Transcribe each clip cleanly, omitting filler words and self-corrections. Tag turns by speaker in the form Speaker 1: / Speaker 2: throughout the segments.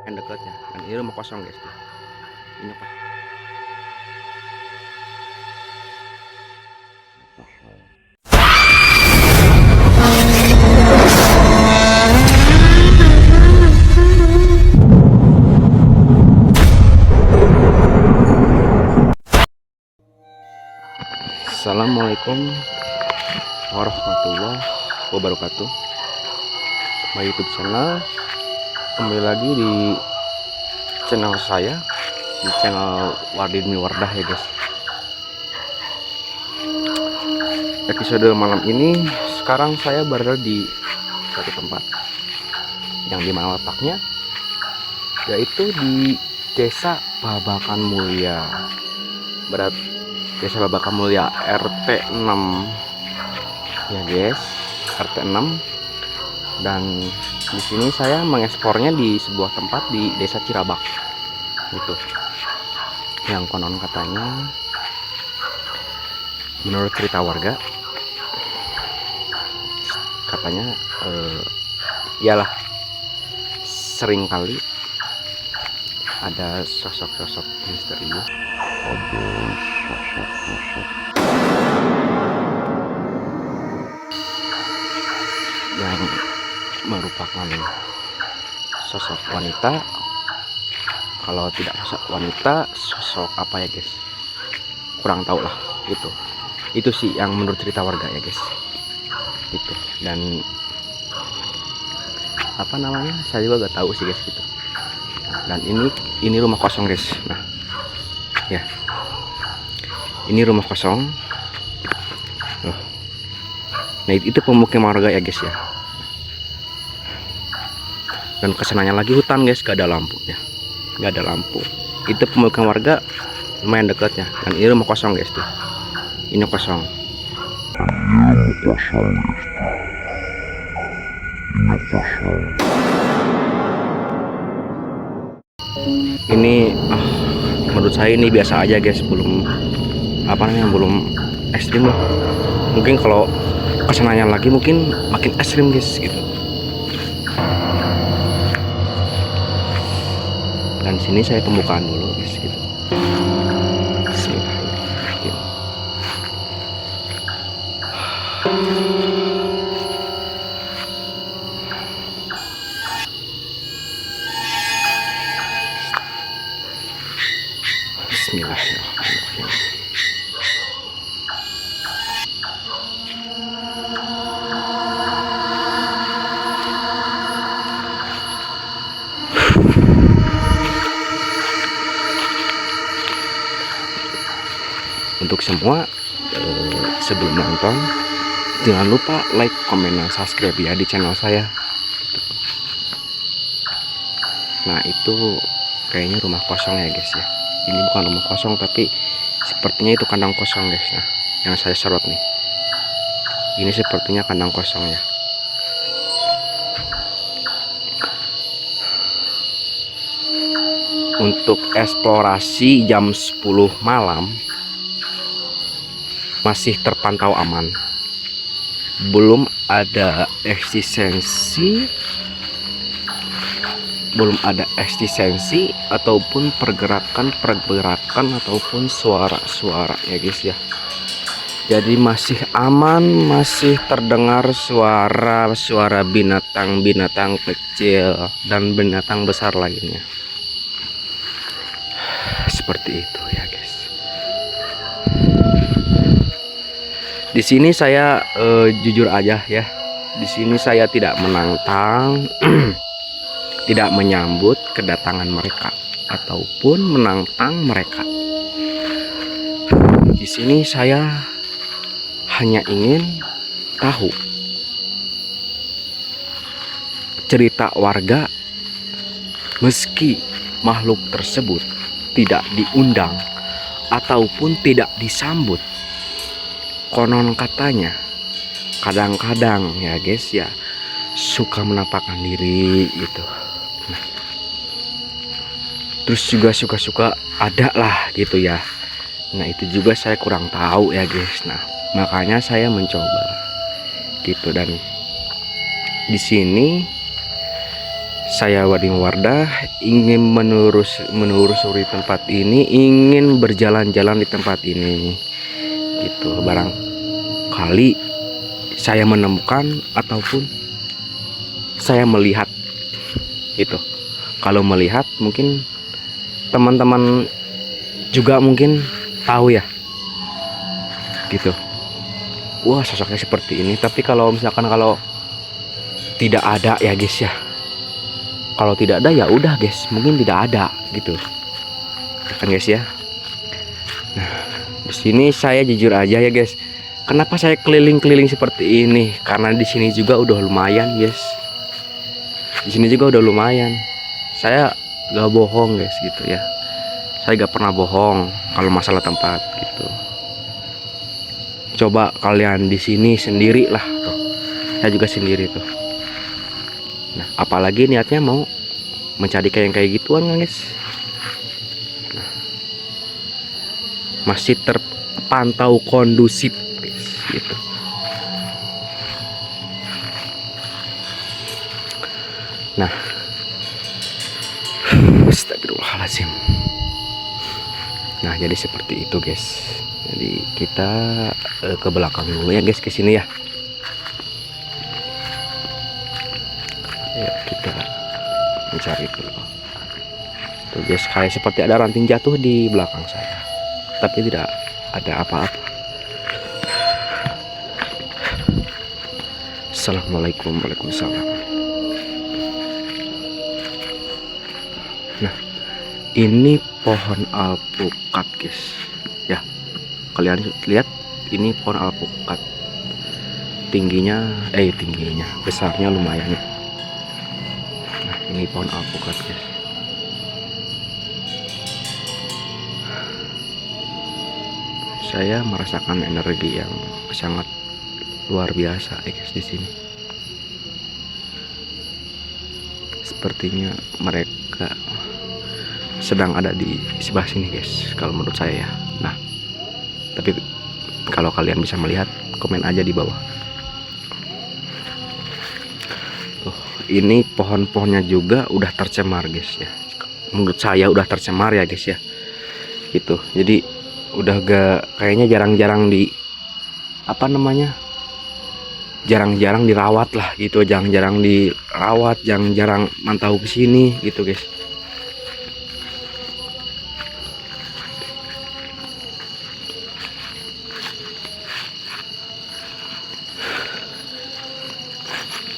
Speaker 1: yang dekatnya. Dan ini rumah kosong guys tuh. Ini kosong. Assalamualaikum warahmatullahi wabarakatuh. My YouTube channel, kembali lagi di channel saya, di channel Wardini Wardah ya guys. Episode malam ini sekarang saya berada di satu tempat yang dimana letaknya yaitu di Desa Babakan Mulia. Desa Babakan Mulia RT 6 ya guys, RT 6. Dan di sini saya mengekspornya di sebuah tempat di Desa Cirabak gitu, yang konon katanya menurut cerita warga katanya ialah seringkali ada sosok-sosok misterius, yang merupakan sosok wanita. Kalau tidak sosok wanita, sosok apa ya guys, kurang tahu lah gitu. Itu sih yang menurut cerita warga ya guys gitu. Dan apa namanya, saya juga gak tahu sih guys gitu. Dan ini rumah kosong guys. Nah ya, ini rumah kosong. Nah itu pemukiman warga ya guys ya. Dan kesananya lagi hutan guys, gak ada lampunya, gak ada lampu. Itu pemukiman warga lumayan dekatnya. Dan ini rumah kosong guys tuh. Ini kosong. Ini menurut saya ini biasa aja guys, belum apa namanya, belum ekstrim lah. Mungkin kalau kesananya lagi mungkin makin ekstrim guys gitu. Dan sini saya pembukaan dulu guys gitu. Bismillahirrahmanirrahim. Bismillahirrahmanirrahim. Untuk semua sebelum nonton jangan lupa like, komen, dan subscribe ya di channel saya gitu. Nah itu kayaknya rumah kosong ya guys ya. Ini bukan rumah kosong tapi sepertinya itu kandang kosong guys. Nah yang saya sorot nih, ini sepertinya kandang kosong ya. Untuk eksplorasi jam 10 malam masih terpantau aman. Belum ada eksistensi ataupun pergerakan ataupun suara-suara ya guys ya. Jadi masih aman, masih terdengar suara-suara binatang-binatang kecil dan binatang besar lainnya. Seperti itu ya guys. Di sini saya jujur aja ya. Di sini saya tidak menantang, tidak menyambut kedatangan mereka ataupun menantang mereka. Di sini saya hanya ingin tahu cerita warga, meski makhluk tersebut tidak diundang ataupun tidak disambut. Konon katanya kadang-kadang ya guys ya suka menampakkan diri gitu. Nah, terus juga suka-suka ada lah gitu ya. Nah itu juga saya kurang tahu ya guys. Nah makanya saya mencoba gitu. Dan di sini Saya Wadim Wardah ingin menelusuri tempat ini, ingin berjalan-jalan di tempat ini gitu. Barangkali saya menemukan ataupun saya melihat gitu. Kalau melihat mungkin teman-teman juga mungkin tahu ya gitu. Wah, sosoknya seperti ini. Tapi kalau misalkan kalau tidak ada ya guys ya, kalau tidak ada ya udah guys, mungkin tidak ada gitu kan guys ya. Nah, di sini saya jujur aja ya guys, kenapa saya keliling-keliling seperti ini, karena di sini juga udah lumayan guys. Di sini juga udah lumayan. Saya gak bohong guys gitu ya, saya gak pernah bohong kalau masalah tempat gitu. Coba kalian di sini sendiri lah tuh, saya juga sendiri tuh. Nah, apalagi niatnya mau mencari kayak gituan kan guys. Nah, masih terpantau kondusif guys gitu. Nah, astagfirullahaladzim. Nah, jadi seperti itu guys. Jadi kita ke belakang dulu ya guys, ke sini ya. Ya, kita mencari dulu. Tuh guys, kayak seperti ada ranting jatuh di belakang saya, tapi tidak ada apa-apa. Assalamualaikum, waalaikumsalam. Nah, ini pohon alpukat guys ya, kalian lihat ini pohon alpukat. Tingginya besarnya lumayan ya. Nah, ini pohon alpukat guys. Saya merasakan energi yang sangat luar biasa ya guys di sini. Sepertinya mereka sedang ada di sebelah sini guys, kalau menurut saya ya. Nah, tapi kalau kalian bisa melihat, komen aja di bawah. Tuh, ini pohon-pohonnya juga udah tercemar guys ya. Menurut saya udah tercemar ya guys ya. Gitu. Jadi udah kayaknya jarang-jarang jarang-jarang dirawat lah gitu, jarang-jarang dirawat, jarang-jarang mantau ke sini gitu guys.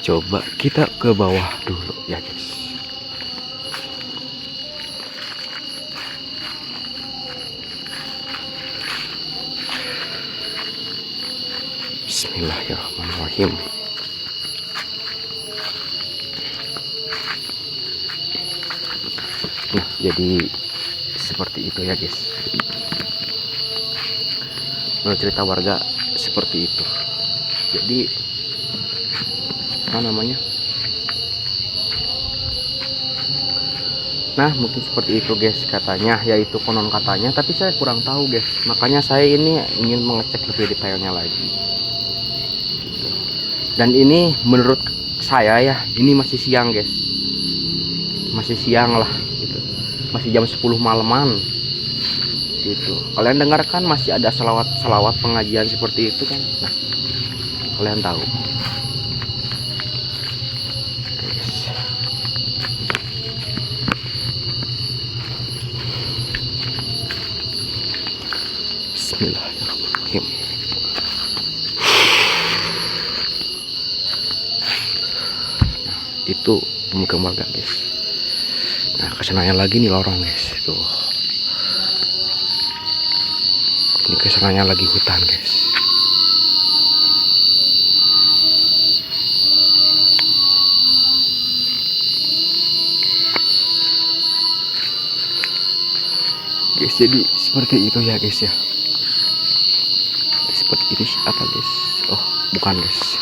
Speaker 1: Coba kita ke bawah dulu ya guys. Bismillahirrahmanirrahim. Nah, jadi seperti itu ya guys. Menurut cerita warga seperti itu. Jadi apa namanya? Nah, mungkin seperti itu guys katanya, yaitu konon katanya, tapi saya kurang tahu guys. Makanya saya ini ingin mengecek lebih detailnya lagi. Dan ini menurut saya ya, ini masih siang guys, masih siang lah gitu, masih jam 10 malaman gitu. Kalian dengarkan masih ada salawat pengajian seperti itu kan. Nah, kalian tahu. Oke, guys. Bismillahirrahmanirrahim. Itu pemukiman warga guys. Nah, kesananya lagi nih lorong guys. Tuh, ini kesananya lagi hutan guys. Guys, jadi seperti itu ya guys ya. Seperti ini apa guys? Oh, bukan guys.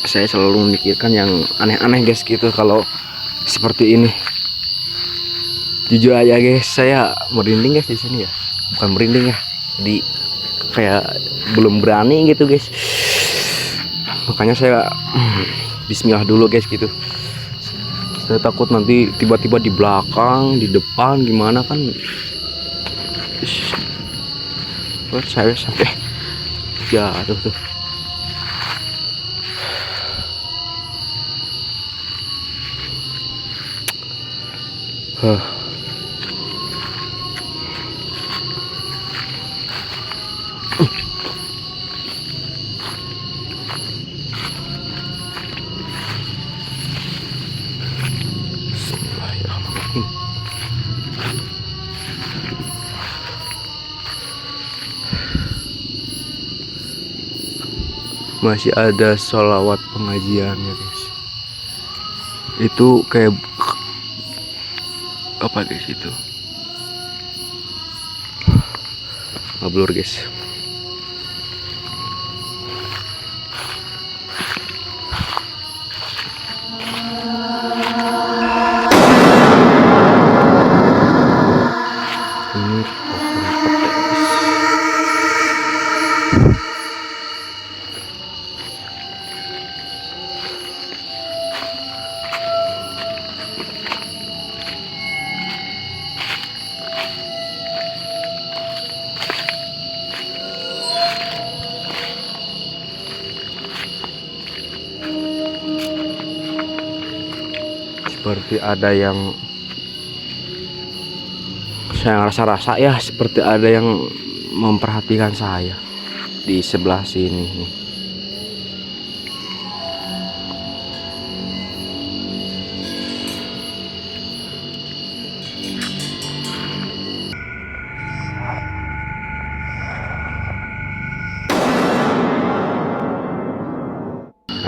Speaker 1: Saya selalu memikirkan yang aneh-aneh guys gitu kalau seperti ini. Jujur aja guys, saya merinding guys di sini ya. Bukan merinding ya, jadi kayak belum berani gitu guys. Makanya saya bismillah dulu guys gitu. Saya takut nanti tiba-tiba di belakang, di depan gimana kan. Saya sampai jatuh tuh. Bismillahirrahmanirrahim. Masih ada sholawat pengajiannya guys. Itu kayak apa guys itu? Mablur guys. Ini pohon pete guys. Seperti ada yang saya rasa-rasa ya, seperti ada yang memperhatikan saya di sebelah sini nih.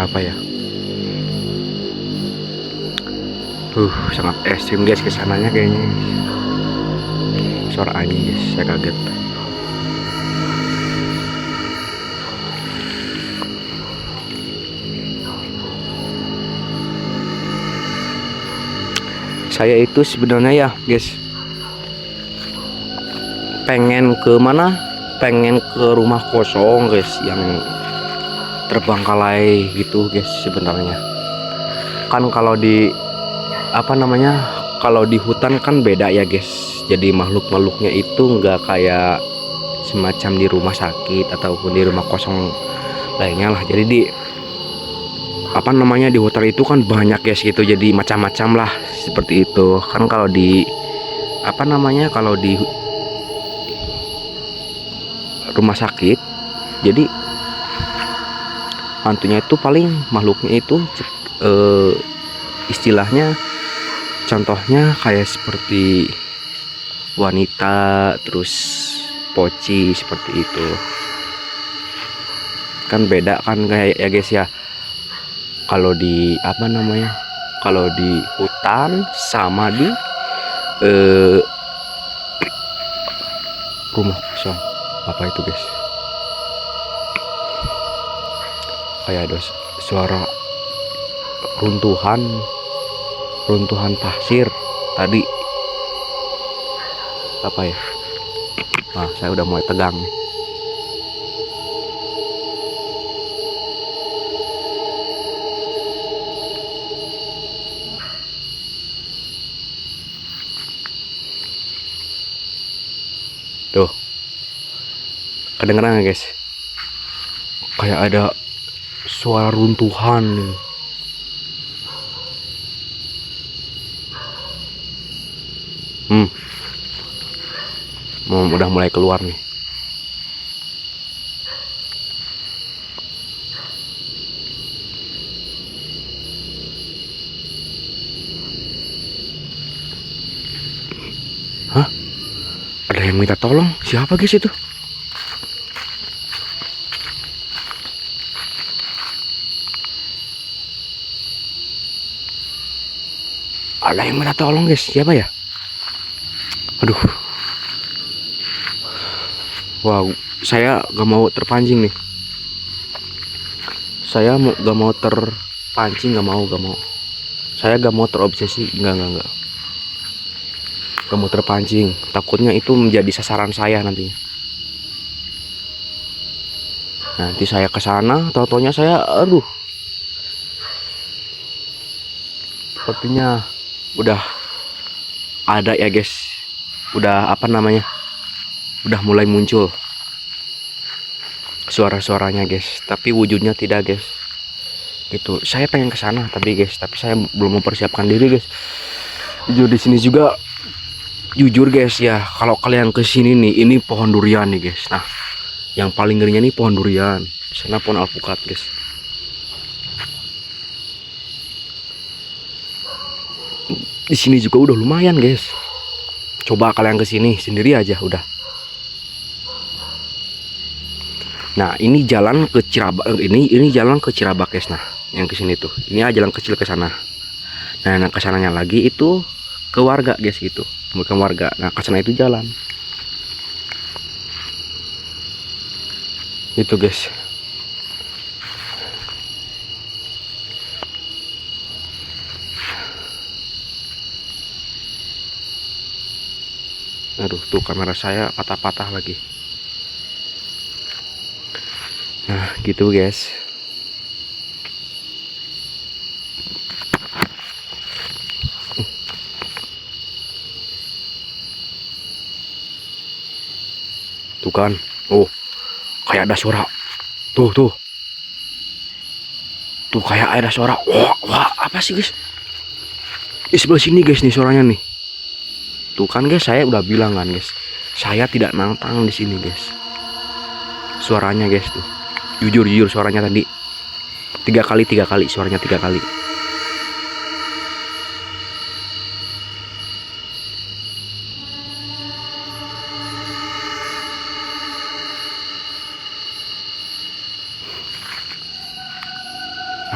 Speaker 1: Apa ya? Sangat ekstrim guys kesananya kayaknya. Suara anjing guys, saya kaget. Saya itu sebenarnya ya guys, pengen ke mana? Pengen ke rumah kosong guys, yang terbengkalai gitu guys sebenarnya. Kan kalau di apa namanya, kalau di hutan kan beda ya guys. Jadi makhluk-makhluknya itu nggak kayak semacam di rumah sakit ataupun di rumah kosong lainnya lah. Jadi di apa namanya, di hutan itu kan banyak guys gitu, jadi macam-macam lah seperti itu kan. Kalau di apa namanya, kalau di rumah sakit jadi hantunya itu paling makhluknya itu istilahnya, contohnya kayak seperti wanita, terus poci seperti itu kan. Beda kan kayak ya guys ya, kalau di apa namanya, kalau di hutan sama di rumah kosong. Apa itu guys, kayak ada suara runtuhan pasir tadi. Apa ya, nah saya udah mulai tegang nih. Tuh kedengeran guys, kayak ada suara runtuhan nih. Udah mulai keluar nih. Hah? Ada yang minta tolong? Siapa guys itu? Ada yang minta tolong guys, siapa ya? Aduh. Wow, saya gak mau terpancing nih. Saya gak mau terpancing, gak mau. Saya gak mau terobsesi, enggak. Gak mau terpancing, takutnya itu menjadi sasaran saya nantinya. Nanti saya ke sana, tau-taunya saya, aduh, sepertinya udah ada ya guys, udah apa namanya, udah mulai muncul suara-suaranya guys, tapi wujudnya tidak guys. Gitu, saya pengen ke sana tapi guys, tapi saya belum mempersiapkan diri guys. Jujur di sini juga, jujur guys ya, kalau kalian ke sini nih, ini pohon durian nih guys. Nah, yang paling ngerinya nih pohon durian, sana pohon alpukat guys. Di sini juga udah lumayan guys. Coba kalian ke sini sendiri aja udah. Nah, ini jalan ke Cirabak, ini jalan ke Cirabak guys. Nah, yang ke sini tuh, ini aja jalan kecil ke sana. Nah, yang ke sananya lagi itu ke warga guys gitu, bukan warga. Nah, ke sana itu jalan. Itu guys. Aduh, tuh kamera saya patah-patah lagi. Nah, gitu guys. Tuh kan. Oh, kayak ada suara. Tuh. Tuh kayak ada suara. Wah, apa sih guys? Di sebelah sini guys nih suaranya nih. Tuh kan guys, saya udah bilang kan guys, saya tidak nantang di sini guys. Suaranya guys tuh, jujur suaranya tadi tiga kali suaranya 3 kali.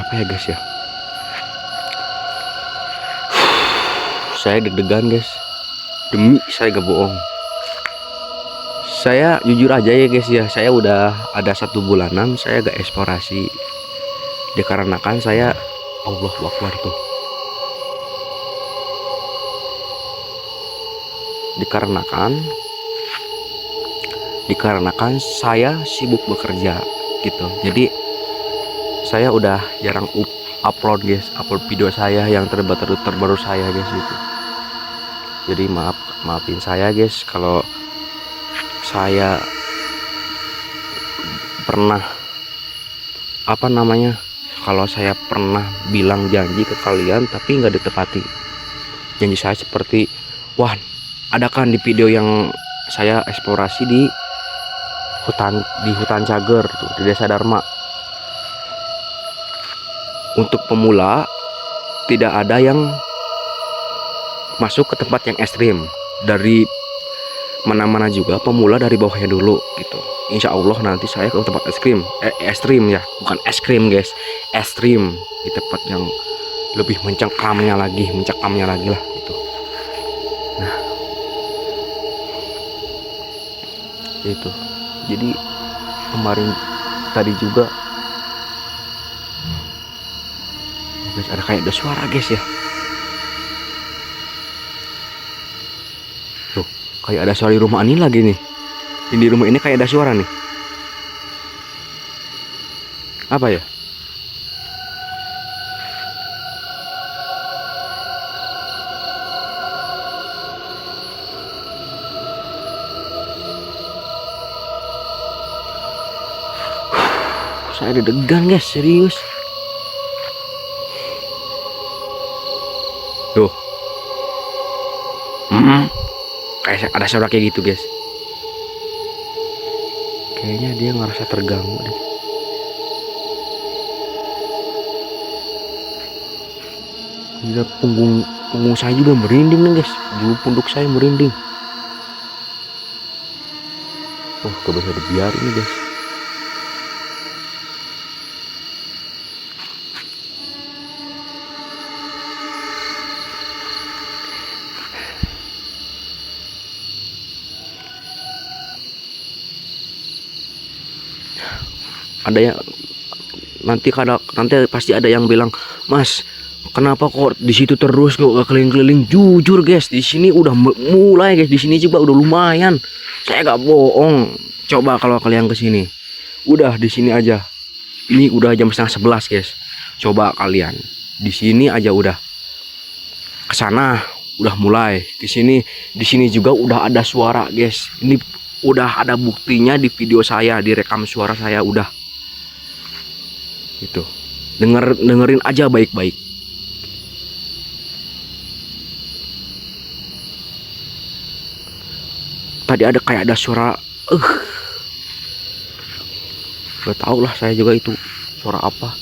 Speaker 1: Apa ya guys ya? Saya deg-degan guys. Demi saya gak bohong. Saya jujur aja ya guys ya, saya udah ada 1 bulanan saya gak eksplorasi. Dikarenakan saya, Allahu Akbar tuh. Dikarenakan saya sibuk bekerja gitu. Jadi saya udah jarang upload guys, upload video saya yang terbaru saya guys gitu. Jadi maafin saya guys kalau saya pernah apa namanya, kalau saya pernah bilang janji ke kalian tapi nggak ditepati. Janji saya seperti, wah, ada kan di video yang saya eksplorasi di hutan Cager tuh, di Desa Dharma. Untuk pemula tidak ada yang masuk ke tempat yang ekstrim. Dari mana-mana juga pemula dari bawahnya dulu gitu. Insya Allah nanti saya ke tempat ekstrim ya, bukan es krim guys, ekstrim, di tempat yang lebih mencekamnya lagi lah gitu. Nah, itu jadi kemarin tadi juga guys, ada kayak ada suara guys ya. Tuh, kayak ada suara di rumah ini lagi nih. Di rumah ini kayak ada suara nih. Apa ya? Saya deg-degan guys, serius. Tuh. Kayak ada suara kayak gitu guys. Kayaknya dia ngerasa terganggu deh. Gila, punggung saya juga merinding nih guys. Bulu punduk saya merinding. Oh, gak bisa dibiarin nih guys. Ada yang nanti pasti ada yang bilang, Mas, kenapa kok di situ terus kok gak keliling-keliling? Jujur guys, di sini udah mulai guys, di sini juga udah lumayan. Saya gak bohong. Coba kalau kalian ke sini, udah di sini aja. Ini udah jam 10:30 guys. Coba kalian di sini aja udah ke sana udah mulai di sini juga udah ada suara guys. Ini udah ada buktinya di video saya, direkam suara saya udah gitu. Dengerin aja baik-baik. Tadi ada kayak ada suara gak tau lah saya juga itu suara apa.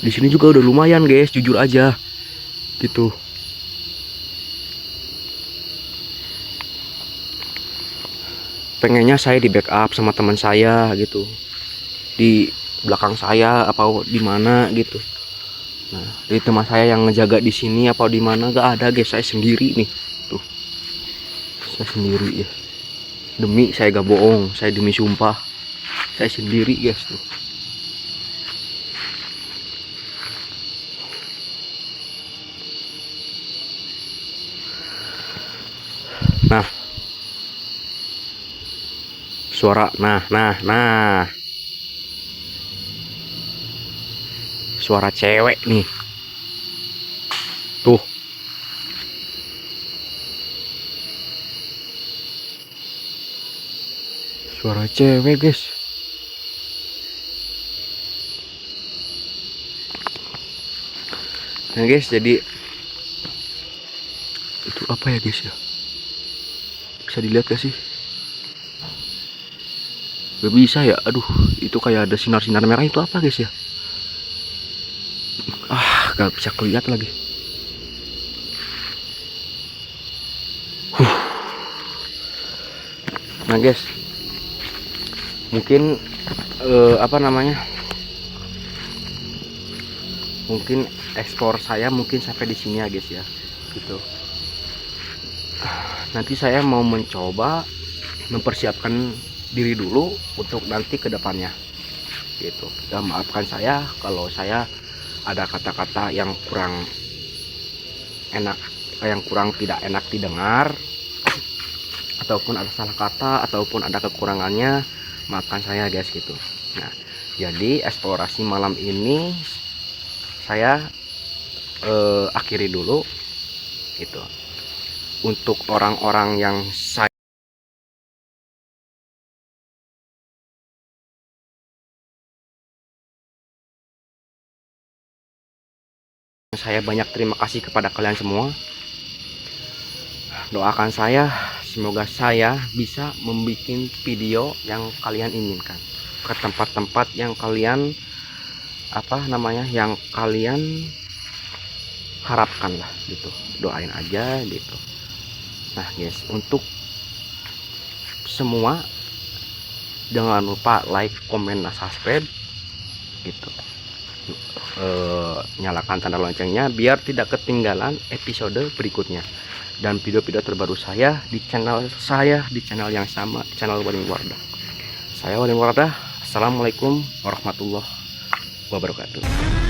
Speaker 1: Di sini juga udah lumayan guys, jujur aja gitu. Pengennya saya di backup sama teman saya gitu, di belakang saya apa di mana gitu. Nah, dari teman saya yang ngejaga di sini apa di mana gak ada guys, saya sendiri nih tuh. Saya sendiri ya. Demi saya gak bohong, saya demi sumpah. Saya sendiri guys tuh. Nah. Suara nah. Suara cewek nih. Tuh. Suara cewek guys. Nah guys, jadi itu apa ya guys ya? Bisa dilihat gak sih? Gak bisa ya, aduh, itu kayak ada sinar-sinar merah, itu apa guys ya? Gak bisa kelihat lagi. Nah guys, mungkin apa namanya, mungkin ekspor saya mungkin sampai di sini ya guys ya, gitu. Nanti saya mau mencoba mempersiapkan diri dulu untuk nanti ke depannya gitu. Ya maafkan saya kalau saya ada kata-kata yang kurang enak, yang kurang tidak enak didengar, ataupun ada salah kata, ataupun ada kekurangannya, maafkan saya guys gitu. Nah, jadi eksplorasi malam ini saya akhiri dulu gitu. Untuk orang-orang yang saya banyak terima kasih kepada kalian semua. Doakan saya, semoga saya bisa membuat video yang kalian inginkan, ke tempat-tempat yang kalian apa namanya, yang kalian harapkan lah gitu. Doain aja gitu. Nah guys, untuk semua jangan lupa like, komen, dan subscribe gitu. Nyalakan tanda loncengnya biar tidak ketinggalan episode berikutnya dan video-video terbaru saya di channel yang sama, channel Waling Wardah. Saya Waling Wardah. Assalamualaikum warahmatullahi wabarakatuh.